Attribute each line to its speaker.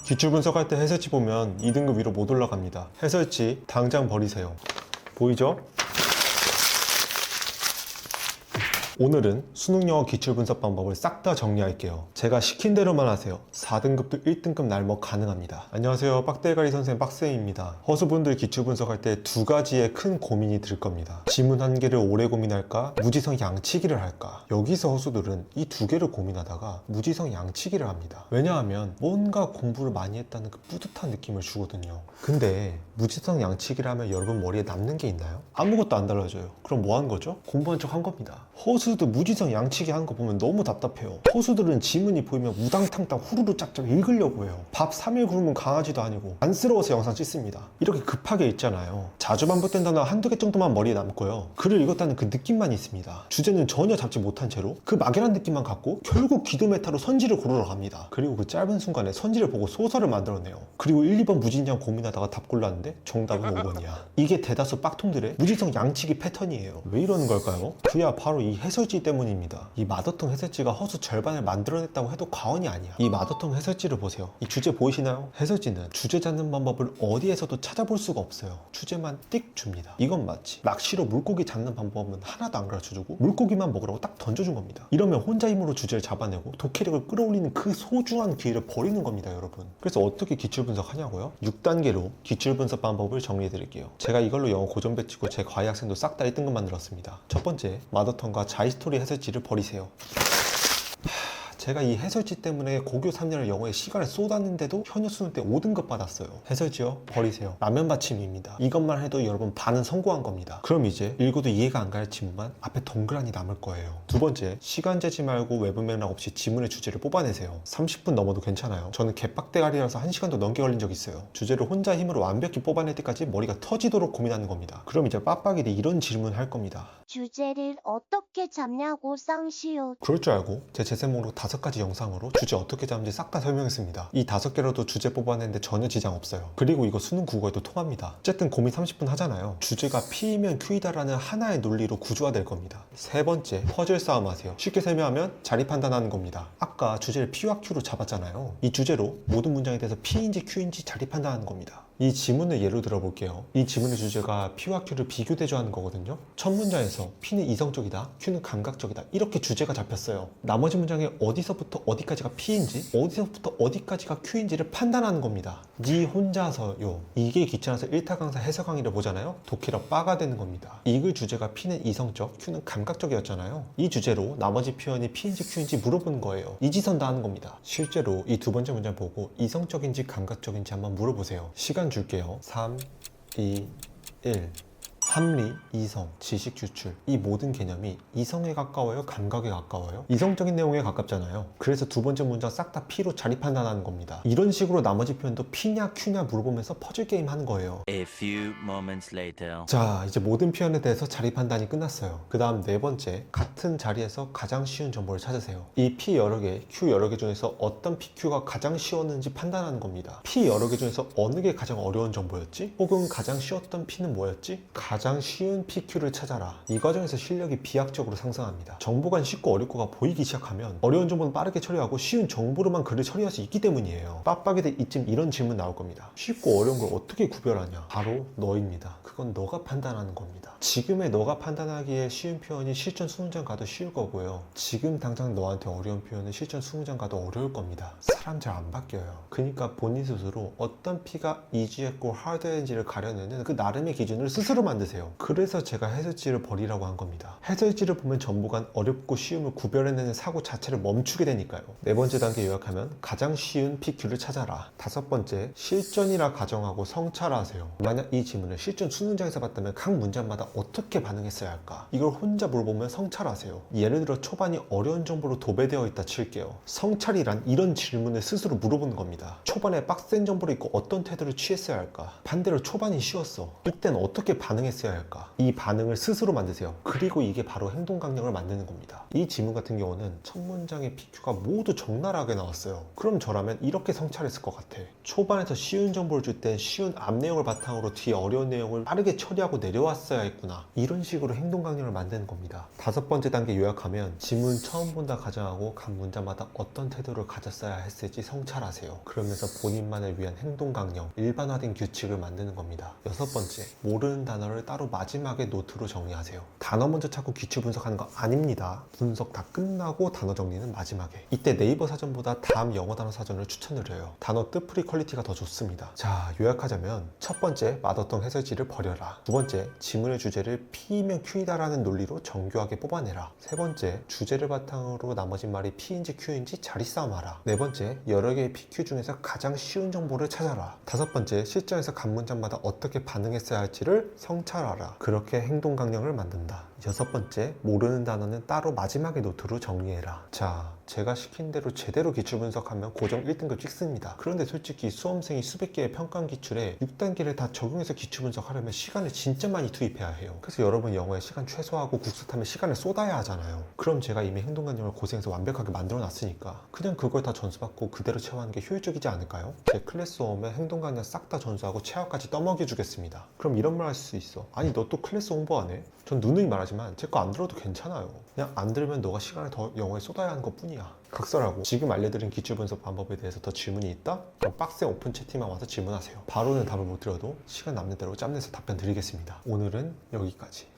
Speaker 1: 기출 분석할 때 해설지 보면 2등급 위로 못 올라갑니다. 해설지 당장 버리세요. 보이죠? 오늘은 수능 영어 기출 분석 방법을 싹 다 정리할게요. 제가 시킨 대로만 하세요. 4등급도 1등급 날먹 가능합니다. 안녕하세요. 빡대가리 선생 빡쌤입니다. 허수분들 기출 분석할 때 두 가지의 큰 고민이 들 겁니다. 지문 한 개를 오래 고민할까? 무지성 양치기를 할까? 여기서 허수들은 이 두 개를 고민하다가 무지성 양치기를 합니다. 왜냐하면 뭔가 공부를 많이 했다는 그 뿌듯한 느낌을 주거든요. 근데 무지성 양치기를 하면 여러분 머리에 남는 게 있나요? 아무것도 안 달라져요. 그럼 뭐 한 거죠? 공부한 척 한 겁니다. 허수도 무지성 양치기 하는 거 보면 너무 답답해요. 허수들은 지문이 보이면 우당탕탕 후루루 짝짝 읽으려고 해요. 밥 3일 굶은 강아지도 아니고 안쓰러워서 영상 찍습니다. 이렇게 급하게 읽잖아요. 자주 반복된 단어 한두 개 정도만 머리에 남고요. 글을 읽었다는 그 느낌만 있습니다. 주제는 전혀 잡지 못한 채로 그 막연한 느낌만 갖고 결국 기도 메타로 선지를 고르러 갑니다. 그리고 그 짧은 순간에 선지를 보고 소설을 만들어내요. 그리고 1, 2번 무진장 고민하다가 답 골랐는데 정답은 5번이야. 이게 대다수 빡통들의 무지성 양치기 패턴이에요. 왜 이러는 걸까요? 그야 바로 이 해설지 때문입니다. 이 마더텅 해설지가 허수 절반을 만들어냈다고 해도 과언이 아니야. 이 마더텅 해설지를 보세요. 이 주제 보이시나요? 해설지는 주제 잡는 방법을 어디에서도 찾아볼 수가 없어요. 주제만 띡 줍니다. 이건 마치 낚시로 물고기 잡는 방법은 하나도 안 가르쳐주고 물고기만 먹으라고 딱 던져준 겁니다. 이러면 혼자 힘으로 주제를 잡아내고 독해력을 끌어올리는 그 소중한 기회를 버리는 겁니다, 여러분. 그래서 어떻게 기출 분석하냐고요? 6단계로 기출 분석 방법을 정리해 드릴게요. 제가 이걸로 영어 고전 배치고 제 과외 학생도 싹 다 1등급 만들었습니다. 첫 번째, 마더텅과 자이스토리 해설지를 버리세요. 제가 이 해설지 때문에 고교 3년을 영어에 시간을 쏟았는데도 현역 수능 때 5등급 받았어요. 해설지요? 버리세요. 라면 받침입니다. 이것만 해도 여러분 반은 성공한 겁니다. 그럼 이제 읽어도 이해가 안 갈 지문만 앞에 덩그러니 남을 거예요. 두 번째, 시간 재지 말고 외부 맥락 없이 지문의 주제를 뽑아내세요. 30분 넘어도 괜찮아요. 저는 개빡대가리라서 1시간도 넘게 걸린 적 있어요. 주제를 혼자 힘으로 완벽히 뽑아낼 때까지 머리가 터지도록 고민하는 겁니다. 그럼 이제 빡빡이들이 이런 질문 할 겁니다.
Speaker 2: 주제를 어떻게 잡냐고 쌍시옷.
Speaker 1: 그럴 줄 알고 제 재생 목록 5가지 영상으로 주제 어떻게 잡는지 싹 다 설명했습니다. 이 5개로도 주제 뽑아내는데 전혀 지장 없어요. 그리고 이거 수능 국어에도 통합니다. 어쨌든 고민 30분 하잖아요. 주제가 P이면 Q이다라는 하나의 논리로 구조화될 겁니다. 세 번째, 퍼즐 싸움 하세요. 쉽게 설명하면 자리 판단하는 겁니다. 아까 주제를 P와 Q로 잡았잖아요. 이 주제로 모든 문장에 대해서 P인지 Q인지 자리 판단하는 겁니다. 이 지문을 예로 들어볼게요. 이 지문의 주제가 P와 Q를 비교 대조하는 거거든요. 첫 문장에서 P는 이성적이다, Q는 감각적이다, 이렇게 주제가 잡혔어요. 나머지 문장에 어디서부터 어디까지가 P인지 어디서부터 어디까지가 Q인지를 판단하는 겁니다. 니 혼자서요. 이게 귀찮아서 1타 강사 해석 강의를 보잖아요. 독해력 빠가 되는 겁니다. 이글 주제가 P는 이성적, Q는 감각적이었잖아요. 이 주제로 나머지 표현이 P인지 Q인지 물어보는 거예요. 이지선 다 하는 겁니다. 실제로 이 두 번째 문장 보고 이성적인지 감각적인지 한번 물어보세요. 시간 줄게요. 3, 2, 1. 합리, 이성, 지식 추출, 이 모든 개념이 이성에 가까워요? 감각에 가까워요? 이성적인 내용에 가깝잖아요. 그래서 두 번째 문장 싹 다 P로 자리 판단하는 겁니다. 이런 식으로 나머지 표현도 P냐 Q냐 물어보면서 퍼즐 게임 하는 거예요.
Speaker 3: A few moments later.
Speaker 1: 자, 이제 모든 표현에 대해서 자리 판단이 끝났어요. 그 다음 네 번째, 같은 자리에서 가장 쉬운 정보를 찾으세요. 이 P 여러 개, Q 여러 개 중에서 어떤 PQ가 가장 쉬웠는지 판단하는 겁니다. P 여러 개 중에서 어느 게 가장 어려운 정보였지? 혹은 가장 쉬웠던 P는 뭐였지? 가장 쉬운 PQ를 찾아라. 이 과정에서 실력이 비약적으로 상승합니다. 정보가 쉽고 어렵고가 보이기 시작하면 어려운 정보는 빠르게 처리하고 쉬운 정보로만 글을 처리할 수 있기 때문이에요. 빡빡이들 이쯤 이런 질문 나올 겁니다. 쉽고 어려운 걸 어떻게 구별하냐? 바로 너입니다. 그건 너가 판단하는 겁니다. 지금의 너가 판단하기에 쉬운 표현이 실전 수능장 가도 쉬울 거고요. 지금 당장 너한테 어려운 표현은 실전 수능장 가도 어려울 겁니다. 사람 잘 안 바뀌어요. 그러니까 본인 스스로 어떤 P가 이지했고 하드했는지를 가려내는 그 나름의 기준을 스스로 만드세요. 그래서 제가 해설지를 버리라고 한 겁니다. 해설지를 보면 전부간 어렵고 쉬움을 구별해내는 사고 자체를 멈추게 되니까요. 네 번째 단계 요약하면 가장 쉬운 PQ를 찾아라. 다섯 번째, 실전이라 가정하고 성찰하세요. 만약 이 질문을 실전 수능장에서 봤다면 각 문장마다 어떻게 반응했어야 할까? 이걸 혼자 물어보면 성찰하세요. 예를 들어 초반이 어려운 정보로 도배되어 있다 칠게요. 성찰이란 이런 질문을 스스로 물어보는 겁니다. 초반에 빡센 정보를 읽고 어떤 태도를 취했어야 할까? 반대로 초반이 쉬웠어. 이땐 어떻게 반응했어야 반응했어야 할까? 이 반응을 스스로 만드세요. 그리고 이게 바로 행동 강령을 만드는 겁니다. 이 지문 같은 경우는 첫 문장의 PQ가 모두 적나라하게 나왔어요. 그럼 저라면 이렇게 성찰했을 것 같아. 초반에서 쉬운 정보를 줄 땐 쉬운 앞 내용을 바탕으로 뒤에 어려운 내용을 빠르게 처리하고 내려왔어야 했구나. 이런 식으로 행동 강령을 만드는 겁니다. 5번째 단계 요약하면 지문 처음 본다 가정하고 각 문장마다 어떤 태도를 가졌어야 했을지 성찰하세요. 그러면서 본인만을 위한 행동 강령, 일반화된 규칙을 만드는 겁니다. 6번째, 모르는 단어를 따로 마지막에 노트로 정리하세요. 단어 먼저 찾고 기출 분석하는 거 아닙니다. 분석 다 끝나고 단어 정리는 마지막에. 이때 네이버 사전보다 다음 영어 단어 사전을 추천드려요. 단어 뜻풀이 퀄리티가 더 좋습니다. 자, 요약하자면 첫 번째, 맛없던 해설지를 버려라. 두 번째, 지문의 주제를 P이면 Q이다라는 논리로 정교하게 뽑아내라. 세 번째, 주제를 바탕으로 나머지 말이 P인지 Q인지 자리 싸움하라. 네 번째, 여러 개의 PQ 중에서 가장 쉬운 정보를 찾아라. 다섯 번째, 실전에서 각 문장마다 어떻게 반응했어야 할지를 성찰하라. 그렇게 행동 강령을 만든다. 여섯 번째, 모르는 단어는 따로 마지막에 노트로 정리해라. 자, 제가 시킨 대로 제대로 기출 분석하면 고정 1등급 찍습니다. 그런데 솔직히 수험생이 수백 개의 평가원 기출에 6단계를 다 적용해서 기출 분석하려면 시간을 진짜 많이 투입해야 해요. 그래서 여러분 영어에 시간 최소화하고 국수타면 시간을 쏟아야 하잖아요. 그럼 제가 이미 행동 강령을 고생해서 완벽하게 만들어 놨으니까 그냥 그걸 다 전수받고 그대로 채워하는 게 효율적이지 않을까요? 제 클래스 오면 행동 강령 싹 다 전수하고 체화까지 떠먹여 주겠습니다. 그럼 이런 말 할 수 있어. 아니 너 또 클래스 홍보 안 해? 전 누누이 말하지만 제 거 안 들어도 괜찮아요. 그냥 안 들으면 너가 시간을 더 영어에 쏟아야 하는 것 뿐이야. 각설하고 지금 알려드린 기출 분석 방법에 대해서 더 질문이 있다? 그럼 빡센 오픈 채팅만 와서 질문하세요. 바로는 답을 못 드려도 시간 남는 대로 짬내서 답변 드리겠습니다. 오늘은 여기까지.